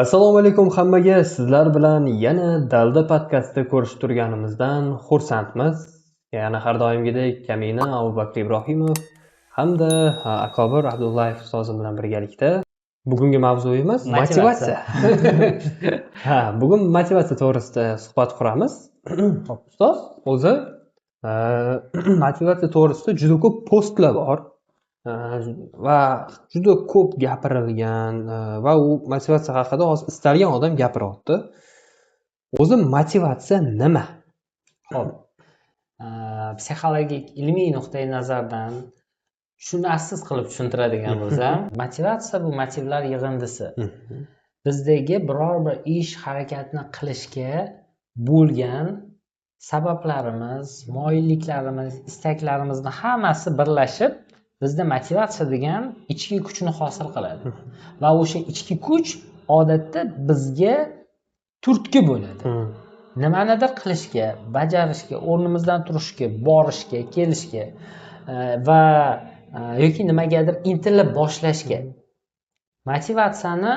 Assalomu alaykum hammaga. Sizlar bilan yana Dalda podkastida ko'rishib turganimizdan xursandmiz. Yana har doimgidek Kamina Abubakr Ibrohimov hamda Akobir Abdullayev ustozim bilan birgalikda. Bugungi mavzuyimiz motivatsiya. Bugun motivatsiya to'g'risida suhbat quramiz. Ustoz o'zi motivatsiya to'g'risida juda ko'p postlar bor. Va juda ko'p gapirilgan va u motivatsiya haqida hozir istalgan odam gapiryapti. O'zi motivatsiya nima? Xo'p, psixologik ilmiy nuqtai nazardan tushunarsiz qilib tushuntiradigan bo'lsam, motivatsiya bu motivlar yig'indisi. Bizdagi biror bir ish harakatni qilishga bo'lgan sabablarimiz, moyilliklarimiz, istaklarimizni hammasi birlashib bizda motivatsiya degan ichki kuchni hosil qiladi. Va o'sha ichki kuch odatda bizga turtki bo'ladi. Nimanidir qilishga, bajarishga, o'rnimizdan turishga, borishga, kelishga va yoki nimagadir intilib boshlashga. Motivatsiyani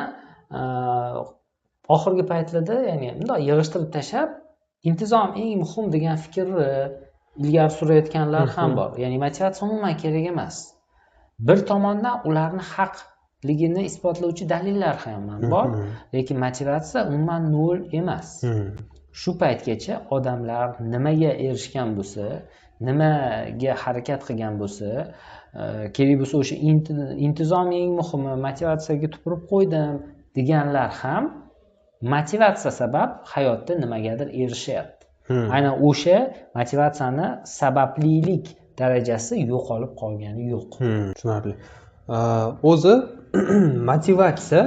oxirgi paytlarda, ya'ni bundoq yig'ishtirib tashlab, intizom eng muhim degan fikrni ilgari surayotganlar ham bor. Ya'ni motivatsiya umuman kerak emas. Bir tomondan ularni haqligini isbotlovchi dalillar ham bor, lekin motivatsiya umuman nol emas. Shu paytgacha odamlar nimaga erishgan bo'lsa, nimaga harakat qilgan bo'lsa, kerak bo'lsa o'sha intizom eng muhimi, motivatsiyaga tupurib qo'ydim deganlar ham motivatsiya sabab hayotda nimagadir erishyapti. Aynan o'sha motivatsiyani sabablilik darajasi yo'qolib qolgani yo'q. Tushunarli. O'zi motivatsiya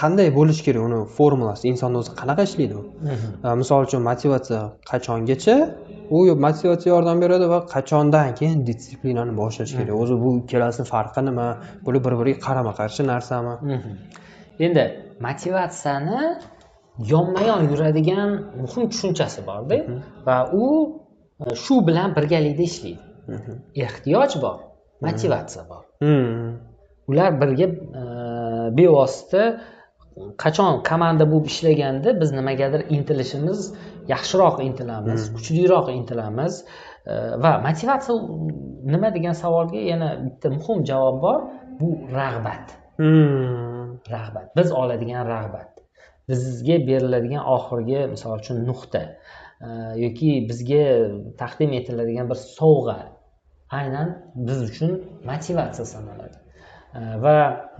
qanday bo'lishi kerak? Uni formulasi insonda o'zi qanaqa ishlaydi u? Misol uchun motivatsiya qachongacha u motivatsiya yordam beradi va qachondan keyin disiplinani boshlash kerak? O'zi bu ikkalasi farqi nima? Bular bir-biriga qarama-qarshi narsami? Endi motivatsiyani yonma-yon yuradigan muhim tushunchasi bor-da va u shu bilan birgalikda ishlaydi. Ehtiyoj bor, motivatsiya bor. Ular birga bevosita qachon komanda bo'lib ishlaganda biz nimagadir intilishimiz, yaxshiroq intilamiz, kuchliroq intilamiz va motivatsiya nima degan savolga yana bitta muhim javob bor, bu rag'bat. Rag'bat, biz oladigan rag'bat. Bizga beriladigan oxirgi, misol uchun nuqta yoki bizga taqdim etiladigan bir sovg'a aynan biz uchun motivatsiya sanaladi. Va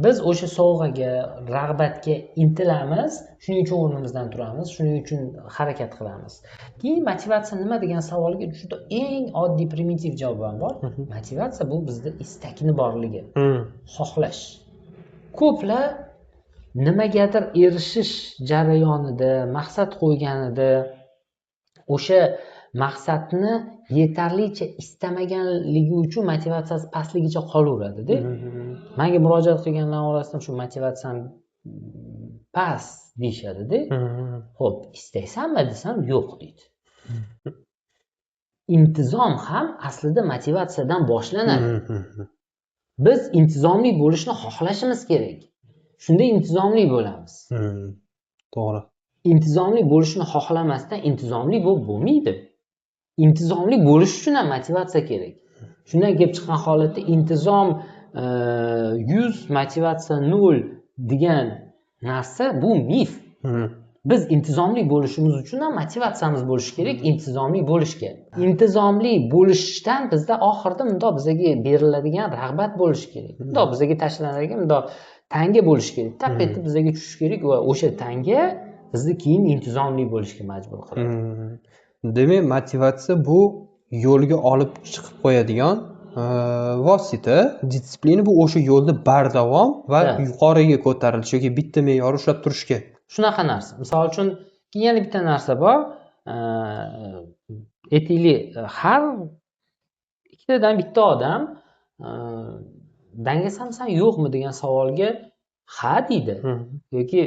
biz o'sha sovg'aga, rag'batga intilamiz, shuning uchun o'rnimizdan turamiz, shuning uchun harakat qilamiz. Keyin motivatsiya nima degan savolga juda eng oddiy primitiv javob bor. Motivatsiya bu bizda istakni borligi, xohlash. Ko'plar nimagadir erishish jarayonida, maqsad qo'yganida o'sha maqsadni yetarlicha istamaganligi uchun motivatsiyasi pastligicha qolaveradi-da. Menga murojaat qilganlar orasida shu motivatsiyam past deyshadi-da. Xo'p, istaysanmi desam, yo'q deydi. Intizom ham aslida motivatsiyadan boshlanadi. Biz intizomli bo'lishni xohlashimiz kerak. Shunda intizomli bo'lamiz. To'g'ri. Intizomli bo'lishni xohlamasdan intizomli bo'lmaydi. Intizomli bo'lish uchun ham motivatsiya kerak. Shundan kelib chiqqan holatda intizom 100, motivatsiya 0 degan narsa bu mif. Biz intizomli bo'lishimiz uchun ham motivatsiyamiz bo'lishi kerak, intizomli bo'lishga. Intizomli bo'lishdan bizda oxirida bundoq bizga beriladigan rag'bat bo'lishi kerak. Bundoq bizga tashlanadigan bundoq tanga bo'lishi kerak. Taqatda bizga tushish kerak va o'sha tanga bizni keyin intizomli bo'lishga majbur qiladi. Demak, motivatsiya bu yo'lga olib chiqib qo'yadigan vosita, disiplina bu o'sha yo'lda bardavom va yuqoriga ko'tarilish yoki bitta me'yor ushlab turishga. Shunaqa narsa. Misol uchun yana bitta narsa bor. Aytaylik, har ikkitadan bitta odam dangasamsan yo'qmi degan savolga ha deydi yoki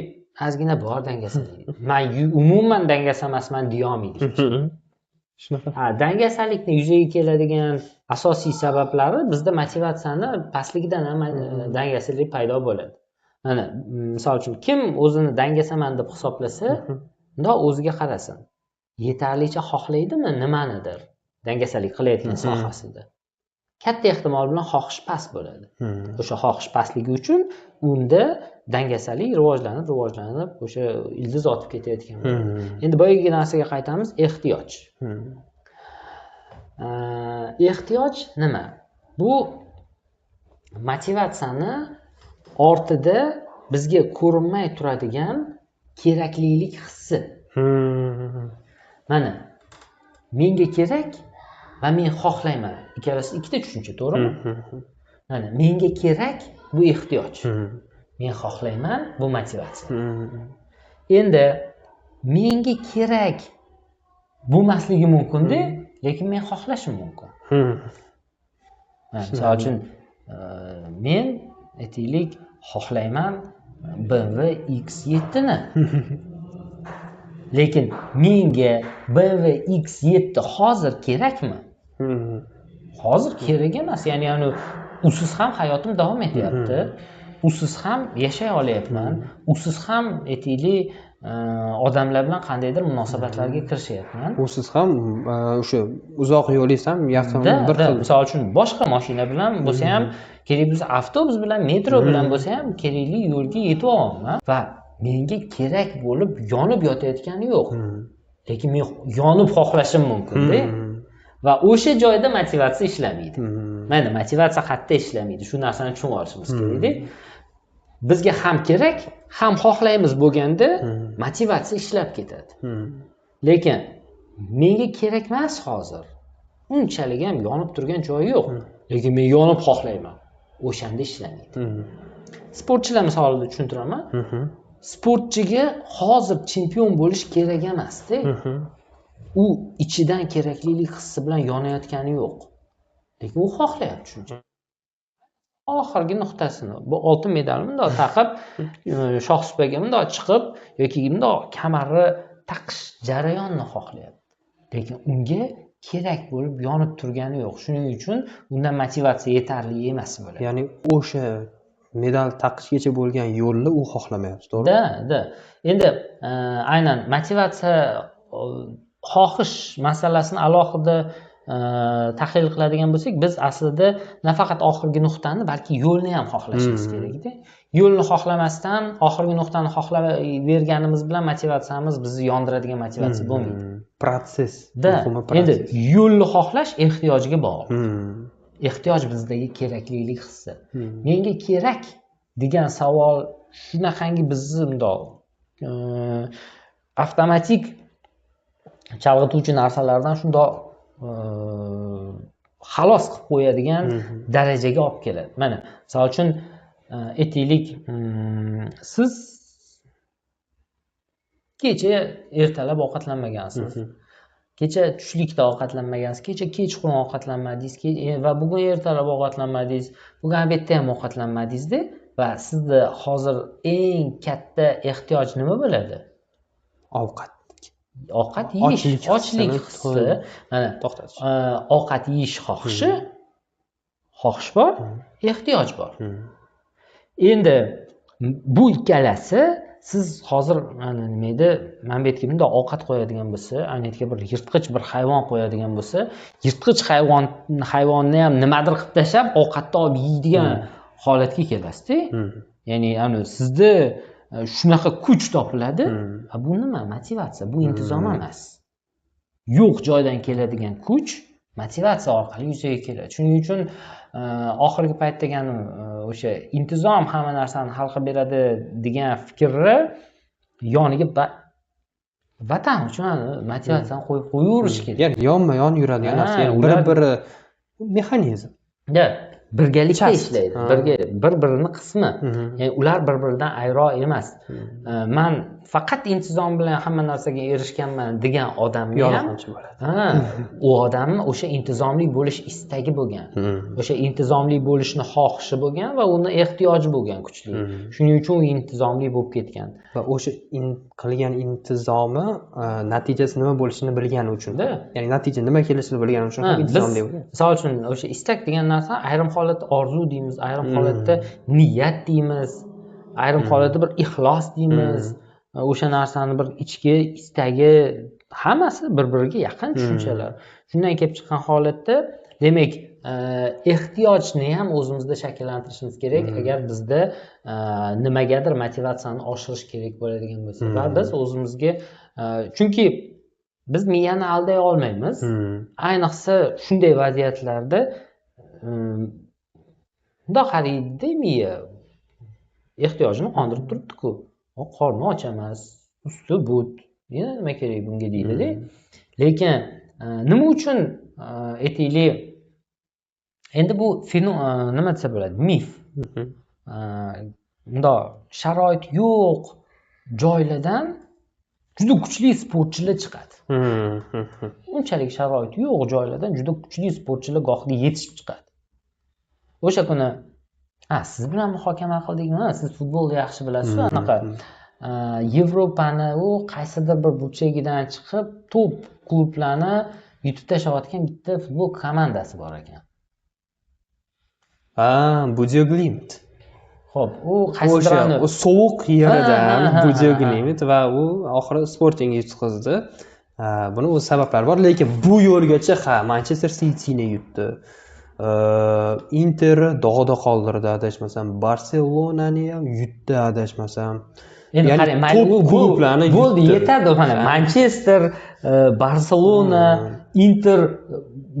ozgina bor dangasalik. Men umuman dangasa emasman deya olmaydi. Dangasalikni yuzaga keladigan asosiy sabablari bizda motivatsiyani pastligidan ham dangasalik paydo bo'ladi. mana misol uchun kim o'zini dangasaman deb hisoblasa, undoq o'ziga qarasin. Yetarlicha xohlaydimi nimanidir dangasalik qilayotgan sohasida? Katta ehtimol bilan xohish past bo'ladi. O'sha xohish pastligi uchun unda dangasalik rivojlanib o'sha ildiz otib ketayotgan bo'ladi. Endi boyagi narsaga qaytamiz, ehtiyoj. Ehtiyoj nima? Bu motivatsiyani ortida bizga ko'rinmay turadigan keraklilik hissi. Mana menga kerak va men xohlayman. Ikkalasi ikkita tushuncha, to'g'rimi? Mana menga kerak bu ehtiyoj. Men xohlayman bu motivatsiya. Endi menga kerak bo'lmasligi mumkin-da, lekin men xohlashim mumkin. Misol uchun men aytaylik xohlayman BMW X7 ni. Lekin menga BMW X7 hozir kerakmi? Hozir kerak emas. Ya'ni usiz ham hayotim davom etyapti. Usiz ham yashay olyapman. Usiz ham aytaylik odamlar bilan qandaydir munosabatlarga kirishyapman. Usiz ham o'sha uzoq yo'lingiz ham yaqin bir xil. Misol uchun boshqa mashina bilan bo'lsa ham, kerak bo'lsa avtobus bilan, metro bilan bo'lsa ham kerakli yo'lga yetib olaman va menga kerak bo'lib yonib yotayotgani yo'q. Lekin men yonib xohlashim mumkin-da. Va o'sha joyda motivatsiya ishlamaydi. Mana motivatsiya qayerda ishlamaydi? Shu narsani tushunib olishimiz kerak-da. Bizga ham kerak, ham xohlaymiz bo'lganda motivatsiya ishlab ketadi. Lekin menga kerak emas hozir. Unchalik ham yonib turgan joyi yo'q. Lekin men yonib xohlayman. O'shanda ishlamaydi. Sportchilar misolida tushuntiraman. Sportchiga hozir chempion bo'lish kerak emas-da. U ichidan keraklilik hissi bilan yonayotgani yo'q. Lekin u xohlayapti shuncha. Oxirgi nuqtasini, bu oltin medalni bundoq taqib, shohsupaga bundoq chiqib yoki bundoq kamarni taqish jarayonini xohlayapti. Lekin unga kerak bo'lib yonib turgani yo'q. Shuning uchun undan motivatsiya yetarli emas bo'ladi. Ya'ni o'sha medal taqishgacha bo'lgan yo'lni u xohlamayapti, to'g'rimi? Da. Endi aynan motivatsiya xohish masalasini alohida tahlil qiladigan bo'lsak, biz aslida nafaqat oxirgi nuqtani, balki yo'lni ham xohlashimiz kerak-da. Yo'lni xohlamasdan oxirgi nuqtani xohlaverganimiz bilan motivatsiyamiz bizni yondiradigan motivatsiya bo'lmaydi. Proses. Endi yo'lni xohlash ehtiyojga bog'liq. Ehtiyoj bizdagi keraklilik hissi. Menga kerak degan savol shunaqangi bizni bundoq avtomatik chalg'ituvchi narsalardan shundoq xalos qilib qo'yadigan darajaga olib keladi. Mana, misol uchun aytaylik, siz kecha ertalab ovqatlanmagansiz. Kecha tushlikda ovqatlanmagansiz, kecha kechqurun ovqatlanmadingiz va bugun ertalab ovqatlanmadingiz, bugun obedda ham ovqatlanmadingiz-da va sizda hozir eng katta ehtiyoj nima bo'ladi? Ovqat yeyish, ochlik hissi. Mana to'xtatish. Ovqat yeyish xohish bor, ehtiyoj bor. Endi bu ikkalasi siz hozir nima edi, mana bu yerga bunday ovqat qo'yadigan bo'lsa, ayni yerga bir yirtqich bir hayvon qo'yadigan bo'lsa, yirtqich hayvonni ham nimadir qilib tashlab ovqatni olib yeydigan holatga kelasiz-da. Ya'ni sizda shunaqa kuch topiladi. Bu nima? Motivatsiya. Bu intizom emas. Yo'q joydan keladigan kuch motivatsiya orqali yuzaga keladi. Shuning uchun oxirgi payt deganim o'sha intizom hamma narsani hal qilib beradi degan fikrni yoniga vatan uchun motivatsiyani qo'yib qo'yaverish kerak. Ya'ni yonma-yon yuradigan narsa, ya'ni bir-biri mexanizm. Birgalikda ishlaydi. Bir-birini qismi. Ya'ni ular bir-biridan ayro emas. Men faqat intizom bilan hamma narsaga erishganman degan odamni yolg'onchi bo'ladi. U odamni o'sha intizomli bo'lish istagi bo'lgan. O'sha intizomli bo'lishni xohishi bo'lgan va uni ehtiyoji bo'lgan kuchli. Shuning uchun u intizomli bo'lib ketgan. Va o'sha qilgan intizomi natijasi nima bo'lishini bilgani uchun-da. Ya'ni natija nima kelishini bilgani uchun ham intizomli bo'lgan. Misol uchun o'sha istak degan narsa ayrim holatda orzu deymiz, ayrim holatda niyat deymiz. ayrim holatda bir ixlos deymiz, o'sha narsani bir ichki istagi, hammasi bir biriga yaqin tushunchalar. Shundan kelib chiqqan holatda demak ehtiyojni ham o'zimizda shakllantirishimiz kerak agar bizda nimagadir motivatsiyani oshirish kerak bo'ladigan bo'lsa. Va biz o'zimizga chunki biz miyani alday olmaymiz. Ayniqsa shunday vaziyatlarda bundoq qaraydi miya ehtiyojini qondirib turibdi-ku. Qorni och emas, usti but, yana nima kerak bunga deydi-da. Lekin nima uchun aytaylik, endi bu nima desa bo'ladi, mif. Bundoq sharoit yo'q joylardan juda kuchli sportchilar chiqadi. Unchalik sharoit yo'q joylardan juda kuchli sportchilar gohida yetishib chiqadi. O'sha kuni siz bilan muhokama qildikmi? Siz futbolni yaxshi bilasiz, anaqa Yevropani u qaysidir bir burchagidan chiqib top klublarni yutib tashlayotgan bitta futbol komandasi bor ekan. Bujoglimt. Xo'p, u qaysidir o sovuq yeridan Bujoglimt va u oxiri Sportingga yutqazdi. Buni o'z sabablari bor, lekin bu yo'lgacha Manchester City'ni yutdi. Inter dog'da qoldirdi adashmasam, Barselonani ham yutdi adashmasam. Endi qarang, klublarni bo'ldi, yetadi mana Manchester, Barselona, Inter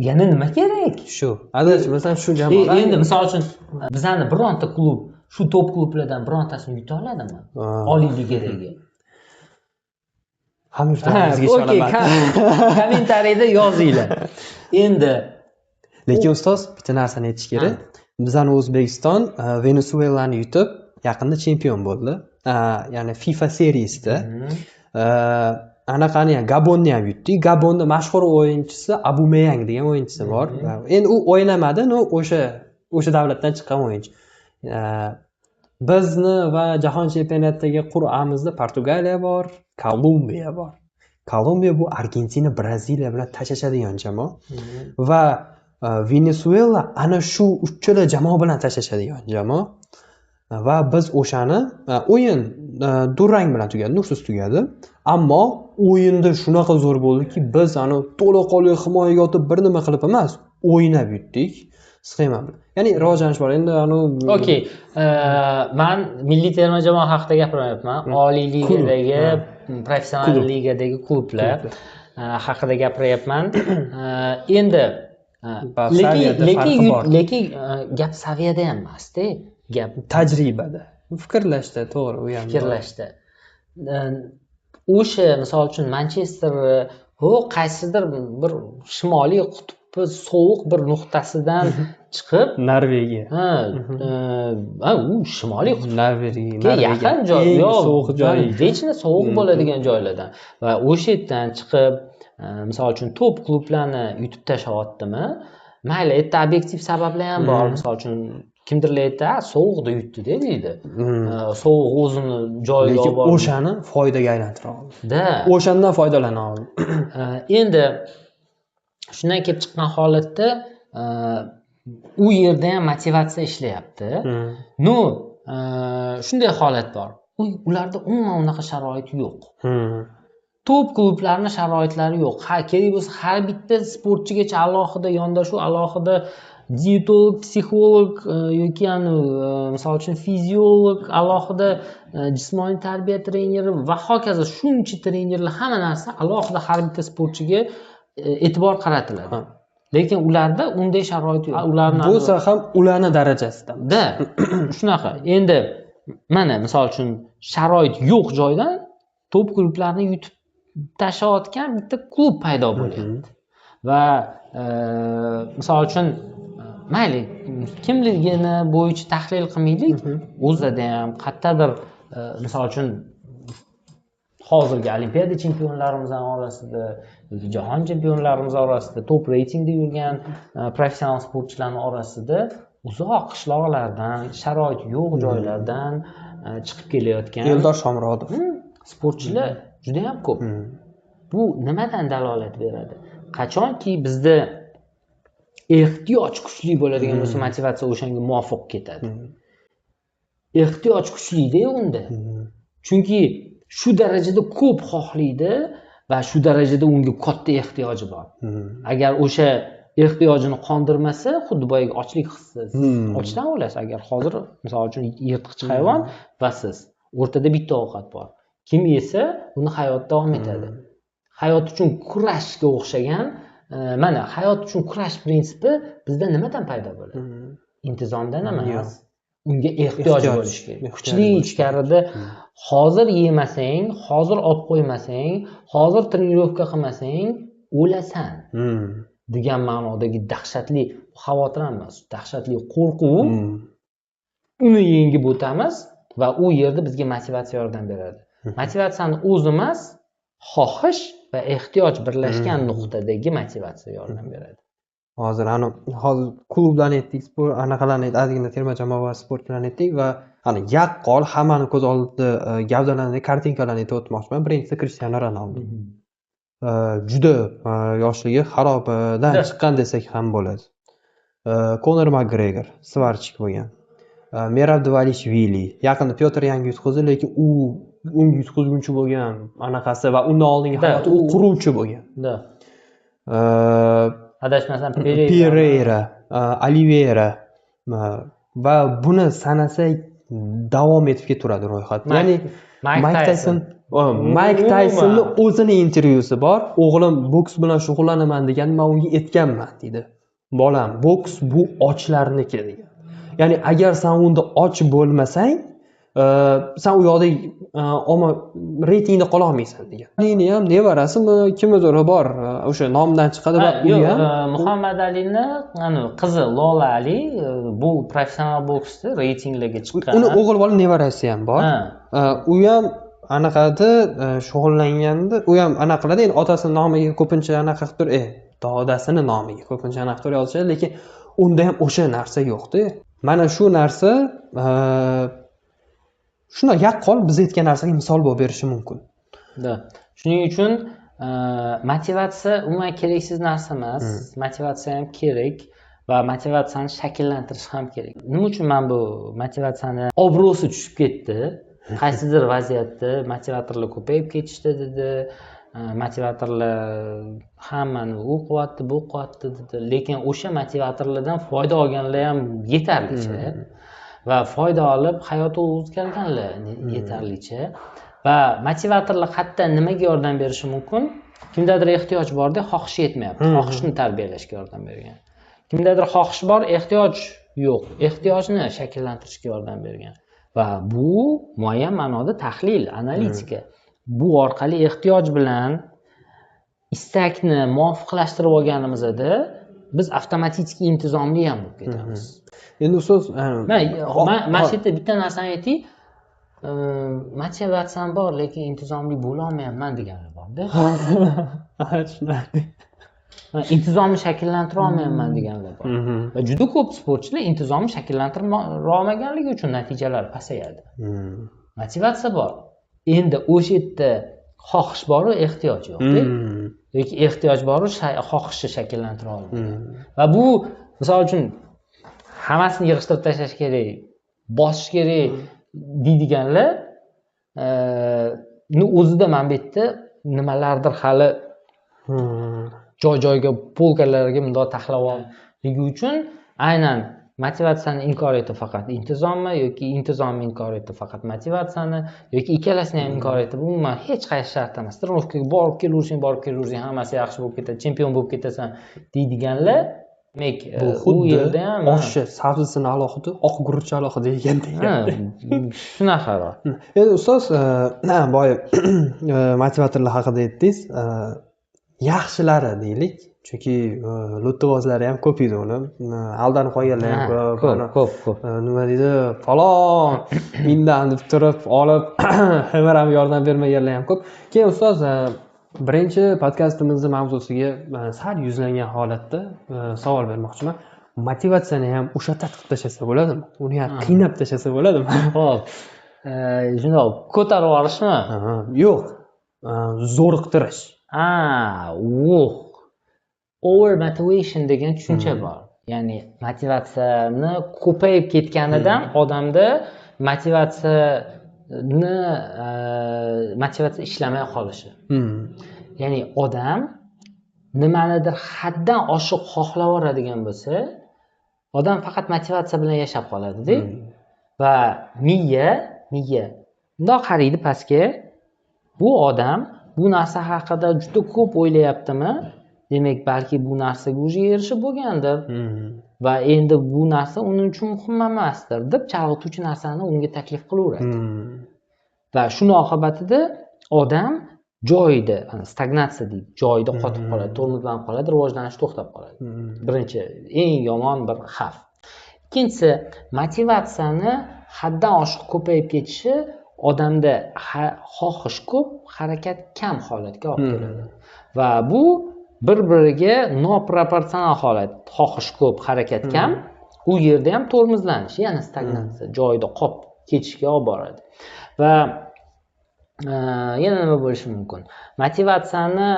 yana nima kerak? Shu. Adashmasam shu jamoalar. Endi misol uchun bizani bironta klub shu top klublardan birontasini yuta oladimi? Oliy ligadagi. Hamyurtimizga ishonaman. Kommentariyada yozinglar. Endi lekin ustoz bitta narsani aytish kerak. Bizani O'zbekiston Venesuelani yutib, yaqinda chempion bo'ldi. Ya'ni FIFA seriyasida. Anaqani ham Gabonni ham yutdi. Gabonning mashhur o'yinchisi Abumeyang degan o'yinchisi bor. Endi u o'ynamadi, o'sha davlatdan chiqqan o'yinchi. Bizni va jahon chempionatidagi qur'amizda Portugaliya bor, Kolumbiya bor. Kolumbiya bu Argentina, Braziliya bilan tashashadigan jamoa va Venezuela ana shu uchala jamoa bilan tashashadigan jamoa va biz o'shani o'yin durang bilan tugadi, nursiz tugadi. Ammo o'yinda shunaqa zo'r bo'ldiki, biz ani to'laqonli himoyaga o'tib bir nima qilib emas, o'ynab yutdik. Sxema bilan. Ya'ni rivojlanish bor. Endi okey. Men milliy terma jamoa haqida gapiryapman. Oliy ligadagi, professional ligadagi klublar haqida gapiryapman. Endi lekin gap saviyada ham emas-da, gap tajribada, fikrlashda, to'g'ri, u ham fikrlashda. O'sha misol uchun Manchester qaysidir bir shimoliy qutbi sovuq bir nuqtasidan chiqib Norvegiya. U shimoliy qutb Norvegiya yaqin joy, sovuq joy, vechna sovuq bo'ladigan joylardan va o'sha yerdan chiqib misol uchun top klublarni yutib tashlayaptimi? Mayli, erta obyektiv sabablar ham bor. Misol uchun kimdirlar aytadi, sovuqda yutdi deydi. Sovuq o'zini joyiga olib bordi. O'shani foydaga aylantira oldi. O'shandan foydalana oldi. Endi shundan kelib chiqqan holatda u yerda ham motivatsiya ishlayapti. Shunday holat bor. Ularda umuman unaqa sharoit yo'q. Top klublarning sharoitlari yo'q. Kerak bo'lsa har bitta sportchigacha alohida yondashuv, alohida dietolog, psixolog yoki misol uchun fiziolog, alohida jismoniy tarbiya treneri va hokazo shuncha trenerlar, hamma narsa alohida har bitta sportchiga e'tibor qaratiladi. Lekin ularda unday sharoit yo'q. Ularning bo'lsa ham ularning darajasida. Shunaqa. Endi mana misol uchun sharoit yo'q joydan top klublarni yutib tashlayotgan bitta klub paydo bo'lyapti. Va misol uchun mayli kimligini bo'yicha tahlil qilmaylik, o'zida ham qayerdadir misol uchun hozirgi olimpiada chempionlarimiz orasida yoki jahon chempionlarimiz orasida top reytingda yurgan professional sportchilarning orasida uzoq qishloqlardan, sharoit yo'q joylardan chiqib kelayotgan Eldor Shomurodov sportchilar juda ham ko'p. Bu nimadan dalolat beradi? Qachonki bizda ehtiyoj kuchli bo'ladigan bo'lsa, motivatsiya o'shanga muvofiq ketadi. ehtiyoj kuchli-da unda. Chunki shu darajada ko'p xohlaydi va shu darajada unga katta ehtiyoji bor. Agar o'sha ehtiyojini qondirmasa, xuddi boyagi ochlik hissi. Ochdan o'lasiz agar hozir misol uchun yirtqich hayvon va siz o'rtada bitta ovqat bor. Kim yesa, uni hayot davom etadi. Hayot uchun kurashga o'xshagan, mana hayot uchun kurash prinsipi bizda nimadan paydo bo'ladi? Intizomdan emas. Unga ehtiyoj bo'lishi kerak. Kuchli ichkarida hozir yemasang, hozir olib qo'ymasang, hozir trenirovka qilmasang, o'lasan. Degan ma'nodagi dahshatli xavotir emas, dahshatli qo'rquv uni yengib o'tamiz va u yerda bizga motivatsiya yordam beradi. Motivatsiyani o'zi emas, xohish va ehtiyoj birlashgan nuqtadagi motivatsiya yordam beradi. Hozir klublarni aytdik, sport anaqalarni ozgina terma jamoa va sportchilarni aytdik va yaqqol hammani ko'z oldida gavdalanadigan kartinkalarni aytib o'tmoqchiman. Birinchisi Cristiano Ronaldo. Juda yoshligi xarobadan chiqqan desak ham bo'ladi. Conor McGregor, svarchik bo'lgan. Merab Dvalishvili, yaqinda Pyotr Yang yutqazdi, lekin u unga yutqazgunchi bo'lgan anaqasi va undan oldingi hayoti u quruvchi bo'lgan. Adashmasam Pereira, Oliveira va buni sanasak davom etib ketaveradi ro'yxat. Ya'ni Mike Taysonni o'zini intervyusi bor. O'g'lim boks bilan shug'ullanaman degan, men unga aytganman dedi. Bolam, boks bu ochlarniki degan. Ya'ni agar sen unda och bo'lmasang, sen u yoqda reytingda qola olmaysan degan. Meni ham nevarasimi, kimdir bor, o'sha nomdan chiqadi va u ham Muhammad Alini, qizi Lola Ali bu professional boksda reytinglarga chiqqan. Uni o'g'il bola nevarasi ham bor. U ham anaqada shug'ullanganda, u ham anaqa qiladi, endi otasini nomiga ko'pincha anaqa qilib tur, dadasini nomiga ko'pincha anaqa qilib yozishadi, lekin unda ham o'sha narsa yo'q-da. Mana shu narsa shuna yaqqol biz aytgan narsaga misol bo'lib berishi mumkin. Shuning uchun motivatsiya umuman keraksiz narsa emas. Motivatsiya ham kerak va motivatsiyani shakllantirish ham kerak. Nima uchun men bu motivatsiyani obro'si tushib ketdi? Qaysidir vaziyatda motivatorlar ko'payib ketishdi dedi. Motivatorlar hammani u qilyapti, bu qilyapti dedi. Lekin o'sha motivatorlardan foyda olganlar ham yetarlicha. Va foyda olib hayoti o'zgarganlar yetarlicha va motivatorlar hatto nimaga yordam berishi mumkin? Kimdadir ehtiyoj borda, xohishi yetmayapti. Xohishni tarbiyalashga yordam bergan. Kimdadir xohish bor, ehtiyoj yo'q. Ehtiyojni shakllantirishga yordam bergan. Va bu muayyan ma'noda tahlil, analitika. Bu orqali ehtiyoj bilan istakni muvofiqlashtirib olganimizda biz avtomatik intizomli ham bo'lib ketamiz. Endi so'z mana shu yerda bitta narsani ayting, motivatsiyam bor, lekin intizomli bo'la olmayapman deganlar bor-da. Tushunarli. Intizomni shakllantira olmayapman deganlar bor. Va juda ko'p sportchilar intizomni shakllantira olmaganligi uchun natijalari pasayadi. Motivatsiya bor. Endi o'sha yerda xohish bor-u, ehtiyoj yo'q-da. Yoki ehtiyoj bor-u, xohishni shakllantira olmaydi. Va bu misol uchun hammasini yig'ishtirib tashlash kerak, bosish kerak deydiganlar o'zida mana bu yerda nimalardir hali joy-joyga polkalarga bundoq taxlab olganligi uchun aynan motivatsiyani inkor etib faqat intizommi yoki intizomni inkor etib faqat motivatsiyani yoki ikkalasini ham inkor etib umuman hech qaysi shart emas. Trenirovkaga borib kelaversang, hammasi yaxshi bo'lib ketadi, chempion bo'lib ketasan deydiganlar demak bu yerda ham oshni sabzisini alohida, oq guruch alohida yegandek. Shunaqa. Endi ustoz, boya motivatorlar haqida aytdingiz. Yaxshilari deylik, chunki lo'ttivozlari ham ko'p edi uni. Aldanib qolganlar ham ko'p. Nima deydi? Falon indan deb turib olib, ham yordam bermaganlar ham ko'p. Keyin ustoz, birinchi podkastimizning mavzusiga sal yuzlangan holatda savol bermoqchiman. Motivatsiyani ham o'sha qilib tashlasa bo'ladimi? Uni ham qiynab tashlasa bo'ladimi? Xo'p. Shundoq ko'tarib olishmi? Yo'q. Zo'riqtirish. Over motivation degan tushuncha bor. Ya'ni motivatsiyani ko'payib ketganidan odamda motivatsiya ishlamay qolishi. Ya'ni odam nimanidir haddan oshiq xohlab yuboradigan bo'lsa, odam faqat motivatsiya bilan yashab qoladi-da. Va miya bundoq qaraydi pastga. Bu odam bu narsa haqida juda ko'p o'ylayaptimi? Demak, balki bu narsaga уже erishib bo'lgandir. Va endi bu narsa uning uchun muhim emasdir deb chalg'ituvchi narsani unga taklif qilaveradi. Va shuning oqibatida odam joyida, stagnatsiya deydi, joyida qotib qoladi, tormozlanib qoladi, rivojlanish to'xtab qoladi. Birinchi, eng yomon bir xavf. Ikkinchisi, motivatsiyani haddan oshiq ko'payib ketishi odamda xohish ko'p, harakat kam holatga olib keladi. Va bu bir-biriga noproporsional holat. Xohish ko'p, harakat kam, u yerda ham tormozlanish, ya'ni stagnatsiya, joyida qolib ketishga olib boradi. Va yana nima bo'lishi mumkin? Motivatsiyani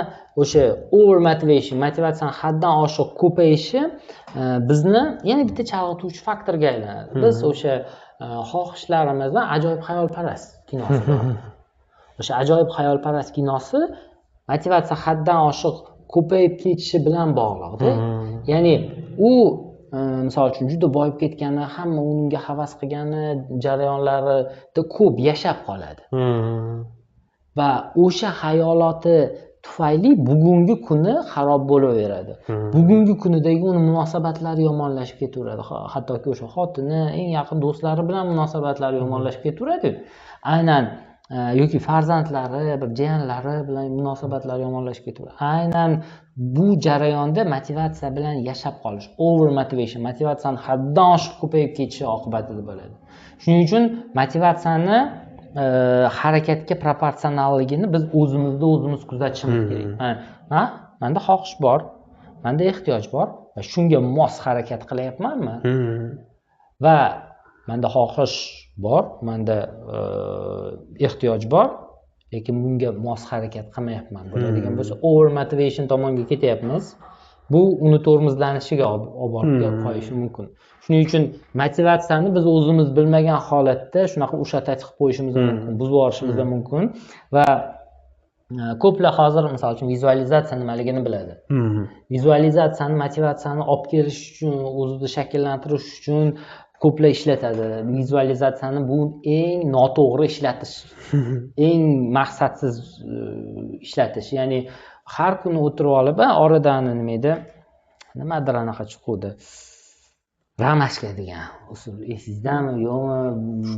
o'sha over motivation, motivatsiyani haddan oshiq ko'payishi bizni yana bitta chalg'ituvchi faktorga aylanadi. Biz o'sha xohishlarimiz bilan ajoyib xayolparast kinosi bor. O'sha ajoyib xayolparast kinosi motivatsiya haddan oshiq ko'payib ketishi bilan bog'liqda. Ya'ni u misol uchun juda boyib ketgani, hamma unga havas qilgani jarayonlarida ko'p yashab qoladi. Va o'sha hayoloti tufayli bugungi kuni xarob bo'laveradi. Bugungi kunidagi uni munosabatlari yomonlashib ketaveradi. Hattoki o'sha xotini, eng yaqin do'stlari bilan munosabatlari yomonlashib ketaveradi. Aynan yoki farzandlari, bir jiyanlari bilan munosabatlari yomonlashib ketaveradi. Aynan bu jarayonda motivatsiya bilan yashab qolish, over motivation, motivatsiyani haddan oshiq ko'payib ketishi oqibatida bo'ladi. Shuning uchun motivatsiyani harakatga proporsionalligini biz o'zimiz kuzatishimiz kerak. Menda xohish bor, menda ehtiyoj bor va shunga mos harakat qilyapmanmi? Va menda xohish bor, menda ehtiyoj bor, lekin bunga mos harakat qilmayapman. Bo'ladigan bo'lsa, over motivation tomonga ketyapmiz. Bu uni tormozlanishiga olib borib qo'yishi mumkin. Shuning uchun motivatsiyani biz o'zimiz bilmagan holatda shunaqa ushatib qo'yishimiz mumkin, buzib yuborishimiz mumkin va ko'plar hozir misol uchun vizualizatsiya nimaligini biladi. Vizualizatsiyani, motivatsiyani olib kelish uchun, o'zini shakllantirish uchun ko'plar ishlatadi. Vizualizatsiyani bu eng noto'g'ri ishlatish, eng maqsadsiz ishlatish. Ya'ni har kuni o'tirib olib, oradan nima edi? Nimadir anaqa chiquvdi. Ramashka degan usul esingizdami yo'qmi?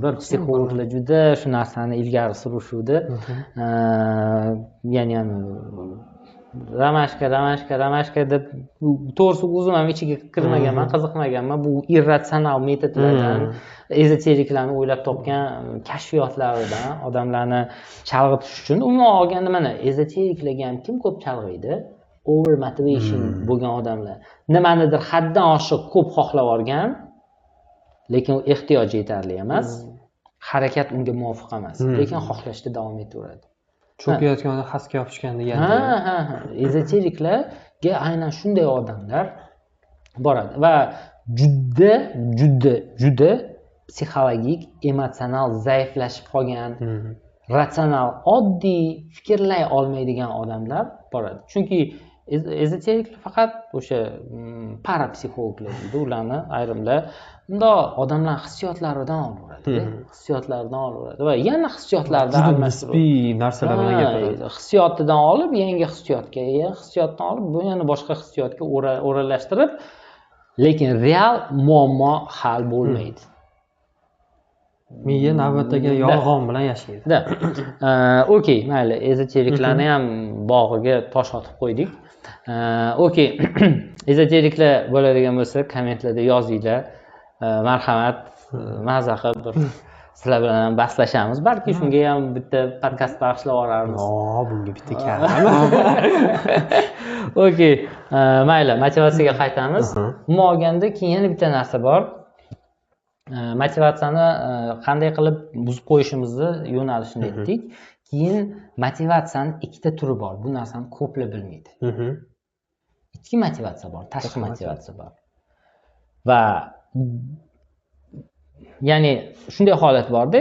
Bir psixologlar juda shu narsani ilgari surishuvdi. Ya'ni ramashka deb to'g'risi o'zim ham ichiga kirmaganman, qiziqmaganman. Bu irratsional metodlardan, ezoteriklarni o'ylab topgan kashfiyotlaridan odamlarni chalg'itish uchun umuman olganda mana ezoteriklarga ham kim ko'p chalg'iydi? Over motivation bo'lgan odamlar. Nimanidir haddan oshiq ko'p xohlab olgan, lekin ehtiyoji yetarli emas, harakat unga muvofiq emas, lekin xohlashda davom etaveradi. Cho'kayotganda xasga yopishgan deganda. Ezoteriklarga aynan shunday odamlar boradi va juda psixologik, emotsional zaiflashib qolgan, ratsional, oddiy fikrlay olmaydigan odamlar boradi. Chunki ezoteriklar faqat o'sha parapsixologlar deydi, ularni ayrimlar bundoq odamlar hissiyotlaridan olaveradi, va yana hissiyotlardan almashtiradi. Narsalar bilan gapiradi. Hissiyotidan olib yangi hissiyotga, hissiyotdan olib bu yana boshqa hissiyotga o'ralashtirib, lekin real muammo hal bo'lmaydi. Miya navbatdagi yolg'on bilan yashaydi. Okey, mayli, ezoteriklarni ham bog'iga tosh otib qo'ydik. Okey, ezoteriklar bo'ladigan bo'lsa, kommentlarda yozinglar. Marhamat, maza qilib bir sizlar bilan bahslashamiz. Balki shunga ham bitta podkast bag'ishlab yuboramiz. Bunga bitta kam. Okey, mayli, motivatsiyaga qaytamiz. Umuman olganda keyin yana bitta narsa bor. Motivatsiyani qanday qilib buzib qo'yishimizni yo'nalishini aytdik. Keyin motivatsiyaning ikkita turi bor. Bu narsani ko'plar bilmaydi. Ichki motivatsiya bor, tashqi motivatsiya bor. Va ya'ni shunday holat borda,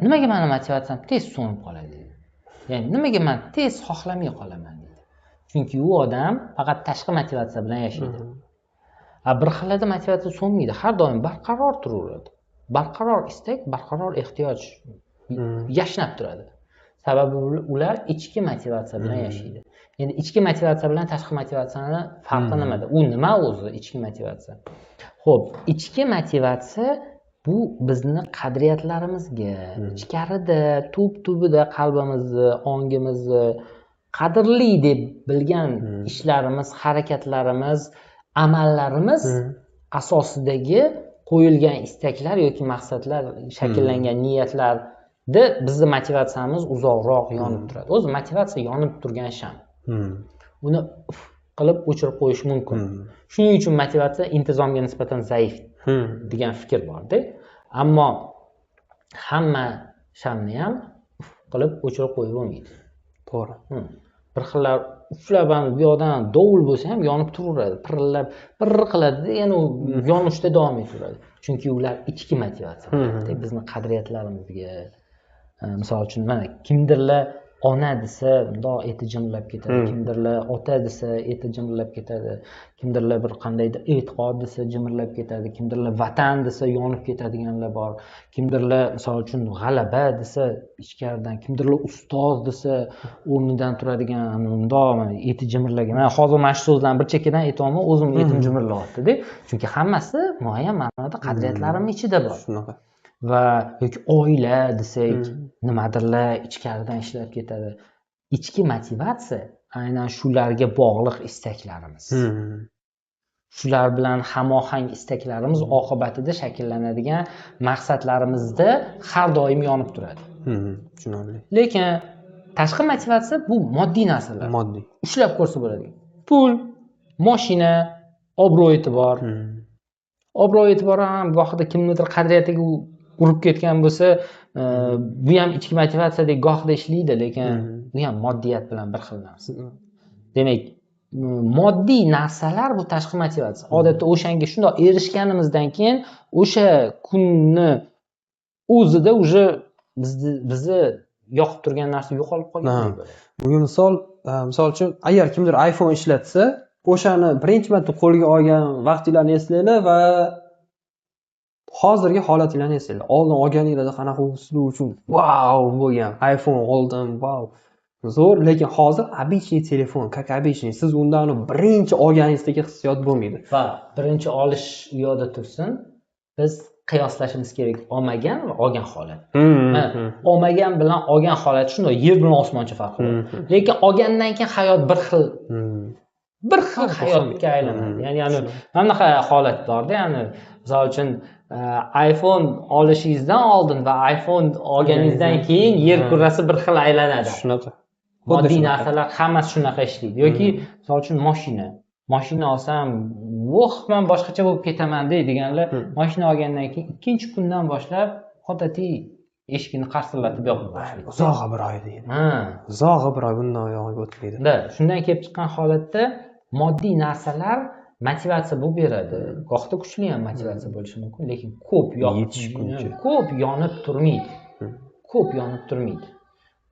nimaga meni motivatsiyam tez so'nib qoladi? Ya'ni nimaga men tez xohlamay qolaman deydi. Chunki u odam faqat tashqi motivatsiya bilan yashaydi. Bir xilda motivatsiya so'nmaydi, har doim barqaror turaveradi. Barqaror istak, barqaror ehtiyoj yashnab turadi. Sababi ular ichki motivatsiya bilan yashaydi. Endi ichki motivatsiya bilan tashqi motivatsiyani farqi nimada? U nima o'zi ichki motivatsiya? Xo'p, ichki motivatsiya bu bizni qadriyatlarimizga, ichkarida, tub-tubida qalbimizni, ongimizni qadrli deb bilgan ishlarimiz, harakatlarimiz, amallarimiz asosidagi qo'yilgan istaklar yoki maqsadlar, shakllangan niyatlarda bizni motivatsiyamiz uzoqroq yonib turadi. O'zi motivatsiya yonib turgan sham. Uni qilib o'chirib qo'yish mumkin. Shuning uchun motivatsiya intizomga nisbatan zaif degan fikr borda. Ammo hamma shamni ham qilib o'chirib qo'yib bo'lmaydi. To'g'ri. Bir xillar ushlab bu yoqdan dovul bo'lsa ham yonib turaveradi, pirillab, pirr qiladi, yana yonishda davom etaveradi. Chunki ular ichki motivatsiya. Bizni qadriyatlarimizga, misol uchun mana kimdirlar ona desa, bundoq eti jimlab ketadi, kimdirlar ota desa, eti jimlab ketadi, kimdirlar bir qandaydir e'tiqod desa, jimirlab ketadi, kimdirlar vatan desa, yonib ketadiganlar bor, kimdirlar misol uchun g'alaba desa, ichkaridan, kimdirlar ustoz desa, o'rnidan turadigan, bundoq eti jimirlagan. Men hozir mana shu so'zlarni bir chekkadan aytayman, o'zim etim jimirlayapti-da. Chunki hammasi muayyan ma'noda qadriyatlarim ichida bor. Shunaqa. Va yoki oila desak, nimadirlar ichkaridan ishlab ketadi. Ichki motivatsiya aynan shularga bog'liq istaklarimiz. Shular bilan hamohang istaklarimiz oqibatida shakllanadigan maqsadlarimizda har doim yonib turadi. Tushunarli. Lekin tashqi motivatsiya bu moddiy narsalar. Moddiy. Ushlab ko'rsa bo'ladi. Pul, mashina, obro'-e'tibor. Obro'-e'tibor ham bu vaqtda kimnidir qadriyatiga urib ketgan bo'lsa, bu ham ichki motivatsiyadek gohida ishlaydi, lekin bu ham moddiyat bilan bir xil narsa. Demak, moddiy narsalar bu tashqi motivatsiya. Odatda o'shanga shundoq erishganimizdan keyin o'sha kunni o'zida уже bizni yoqib turgan narsa yo'qolib qolgandek bo'ladi. Bugun misol uchun agar kimdir iPhone ishlatsa, o'shani birinchi marta qo'lga olgan vaqtinglarni eslanglar va hozirgi holatinglarni eslanglar. Oldin olganinglarda qanaqa uslub uchun wow bo'lgan, iPhone oldim, wow. Zo'r, lekin hozir обычный telefon, как обычный. Siz undan birinchi olganingizdagi hissiyot bo'lmaydi. Va birinchi olish u yoqda tursin, biz qiyoslashimiz kerak olmagan va olgan holat. Olmagan bilan olgan holat shunday yer bilan osmoncha farqi bor. Lekin olgandan keyin hayot bir xil hayotga aylanadi. Ya'ni mana bunaqa holat borda, ya'ni misol uchun iPhone olishingizdan oldin va iPhone olganingizdan keyin yer kurrasi bir xil aylanadi. Shunaqa. Moddiy narsalar hammasi shunaqa ishlaydi. Yoki misol uchun mashina olsam, men boshqacha bo'lib ketaman deydiganlar, mashina olgandan keyin ikkinchi kundan boshlab odatiy eshikni qarsillatib yopib boshlaydi. Uzoq bir oy deydi. Uzoq bir oy bundan yog'iga o'tmaydi. Shundan kelib chiqqan holatda moddiy narsalar motivatsiya bo'lib beradi. Gohida kuchli ham motivatsiya bo'lishi mumkin, lekin ko'p yonib turmaydi.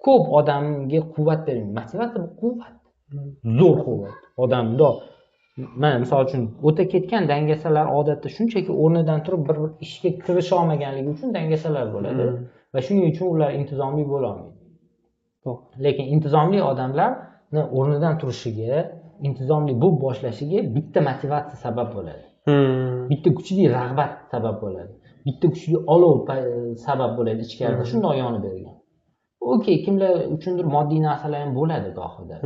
Ko'p odamga quvvat bermaydi. Motivatsiya bu quvvat. Zo'r quvvat. Odamda mana misol uchun o'ta ketgan dangasalar odatda shunchaki o'rnidan turib bir ishga kirisha olmaganligi uchun dangasalar bo'ladi va shuning uchun ular intizomli bo'la olmaydi. Lekin intizomli odamlarni o'rnidan turishiga, intizomli bo'lib boshlashiga bitta motivatsiya sabab bo'ladi. Bitta kuchli rag'bat sabab bo'ladi. Bitta kuchli olov sabab bo'ladi ichkarida shundoq yonib bergan. Okey, kimlar uchundir moddiy narsalar ham bo'ladi gohida.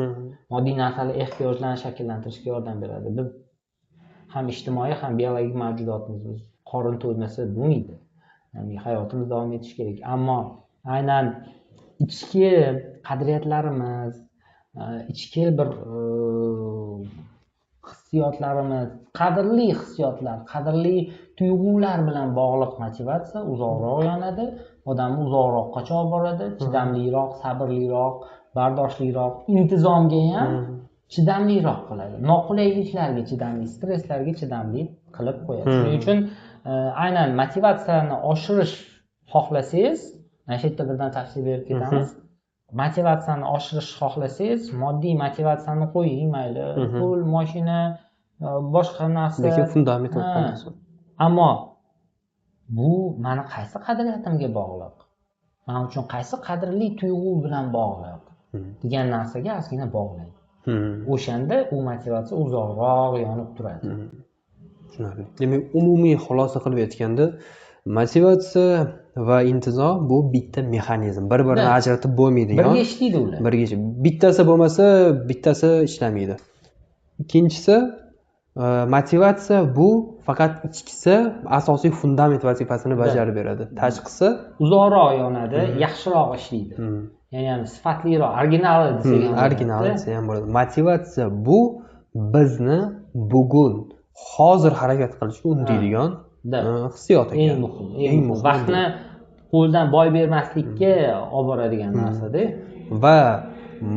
Moddiy narsalar ehtiyojlarni shakllantirishga yordam beradi. Biz ham ijtimoiy, ham biologik mavjudotmiz. Biz qorin to'ymasa bo'lmaydi. Ya'ni hayotimiz davom etishi kerak. Ammo aynan ichki qadriyatlarimiz, ichki bir hissiyotlarimiz, qadrli hissiyotlar, qadrli tuyg'ular bilan bog'liq motivatsiya uzoqroq yonadi, odamni uzoqroqqa olib boradi, chidamliroq, sabrliroq, bardoshliroq, intizomga ham chidamliroq qiladi. Noqulayliklarga chidamli, stresslarga chidamli qilib qo'yadi. Shuning uchun aynan motivatsiyani oshirish xohlasangiz, mana shu yerda birdan tavsiya berib ketamiz. Motivatsiyani oshirish xohlasangiz, moddiy motivatsiyani qo'ying, mayli, pul, mashina, boshqa narsa. Lekin fundament qolmasin. Ammo bu meni qaysi qadriyatimga bog'liq. Men uchun qaysi qadrli tuyg'u bilan bog'liq degan narsaga ozgina bog'lang. O'shanda u motivatsiya uzoqroq yonib turadi. Tushunarli. Demak, umumiy xulosa qilib aytganda, motivatsiya va intizom bu bitta mexanizm. Bir-birini ajratib bo'lmaydigan. Birga ishlaydi ular. Birga. Bittasi bo'lmasa, bittasi ishlamaydi. Ikkinchisi, motivatsiya bu faqat ichkisi asosiy fundament vazifasini bajarib beradi. Tashqisi uzoqroq yonadi, yaxshiroq ishlaydi. Ya'ni sifatliroq, originali desak ham bo'ladi. Originali desak ham bo'ladi. Motivatsiya bu bizni bugun, hozir harakat qilishga undaydigan hissiyot ekan. Eng muhim. Vaqtni qo'ldan boy bermaslikka olib boradigan narsa-da. Va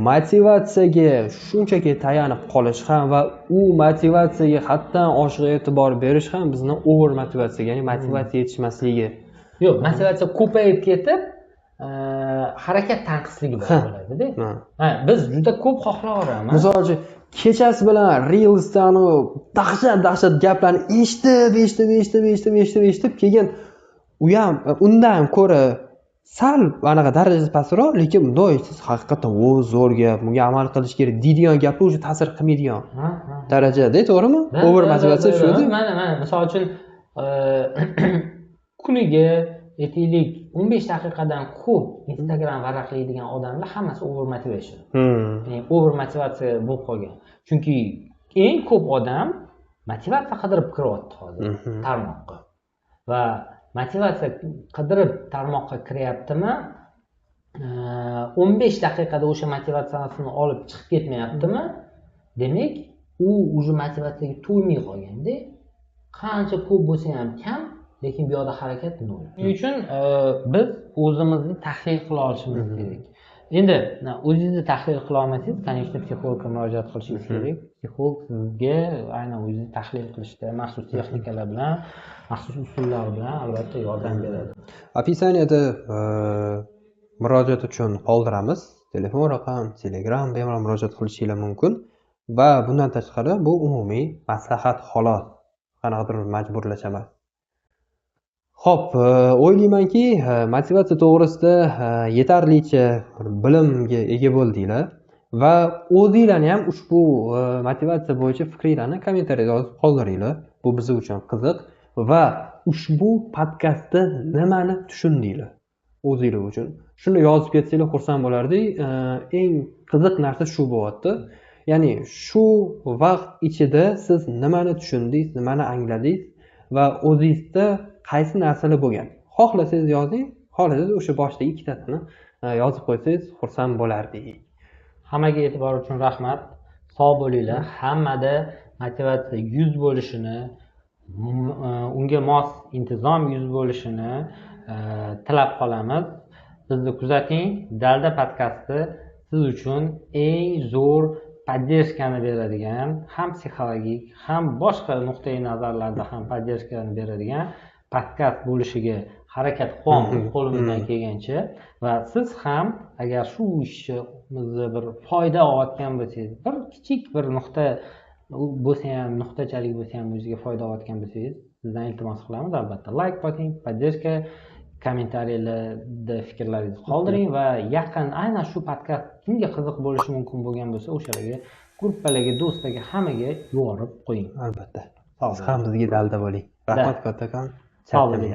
motivatsiyaga shunchaki tayanib qolish ham va u motivatsiyaga haddan oshiq e'tibor berish ham bizni over motivatsiyaga, ya'ni motivatsiya yetishmasligi. Yo'q, motivatsiya ko'payib ketib, harakat tanqisligi bo'ladi-da. Biz juda ko'p xohlaveramiz. Misol uchun, kechasi bilan Reels'dan dahshat gaplarni eshitib, keyin u ham undan ko'ra sal anaqa darajasi pastroq, lekin bunday siz haqiqatan zo'r gap, bunga amal qilish kerak deydigan gaplar o'zi ta'sir qilmaydigan darajada, to'g'rimi? Over motivatsiya shu-da. Mana misol uchun kuniga aytaylik 15 daqiqadan ko'p Instagram varaqlaydigan odamlar hammasi over motivation. Ya'ni over motivatsiya bo'lib qolgan. Chunki eng ko'p odam motivatsiya qidirib kiryapti hozir tarmoqqa. Va motivatsiya qidirib tarmoqqa kiryaptimi? 15 daqiqada o'sha motivatsiyasini olib chiqib ketmayaptimi? Demak, u o'sha motivatsiyaga to'ymay qolganda, qancha ko'p bo'lsa ham kam, lekin bu yoqda harakat nol. Shuning uchun biz o'zimizni tahlil qila olishimiz kerak. Endi o'zingizni tahlil qila olmasangiz, конечно, psixologga murojaat qilishingiz kerak. Psixolog sizga aynan o'zingizni tahlil qilishda maxsus texnikalar bilan, maxsus usullar bilan albatta yordam beradi. Opisaniyada murojaat uchun qoldiramiz. Telefon raqam, Telegram bemalol murojaat qilishingiz mumkin. Va bundan tashqari bu umumiy maslahat xolos. Qanaqadir majburlash emas. Xo'p, o'ylaymanki, motivatsiya to'g'risida yetarlicha bilimga ega bo'ldinglar va o'zinglarni ham ushbu motivatsiya bo'yicha fikringlarni kommentariyada yozib qoldiringlar. Bu biz uchun qiziq va ushbu podkastda nimani tushundinglar o'zinglar uchun. Shuni yozib ketsanglar xursand bo'lardik. Eng qiziq narsa shu bo'lyapti. Ya'ni shu vaqt ichida siz nimani tushundingiz, nimani angladingiz va o'zingizda qaysi narsalar bo'lgan. Xohlasangiz yozing, xohlasangiz o'sha boshda ikkitasini yozib qo'ysangiz xursand bo'lardik. Hammaga e'tibor uchun rahmat. Sog' bo'linglar. Hammada motivatsiya 100 bo'lishini, unga mos intizom 100 bo'lishini tilab qolamiz. Bizni kuzating. Dalda podkasti siz uchun eng zo'r podдержканы beradigan, ham psixologik, ham boshqa nuqtai nazarlarda ham podдержканы beradigan podkast bo'lishiga harakat qilamiz qo'limizdan kelgancha. Va siz ham agar shu ishimizni bir foyda olayotgan bo'lsangiz, bir kichik bir nuqta bo'lsa ham, nuqtachalik bo'lsa ham o'ziga foyda olayotgan bo'lsangiz, sizdan iltimos qilamiz. Albatta like bosing, podдержка, kommentariyalarda fikrlaringizni qoldiring va yaqin aynan shu podkast kimga qiziq bo'lishi mumkin bo'lgan bo'lsa, o'shalarga, gruppalarga, do'stlarga, hammaga yuborib qo'ying. Albatta. Siz ham bizga dalda bo'ling. Rahmat kattakon. Sog' bo'ling.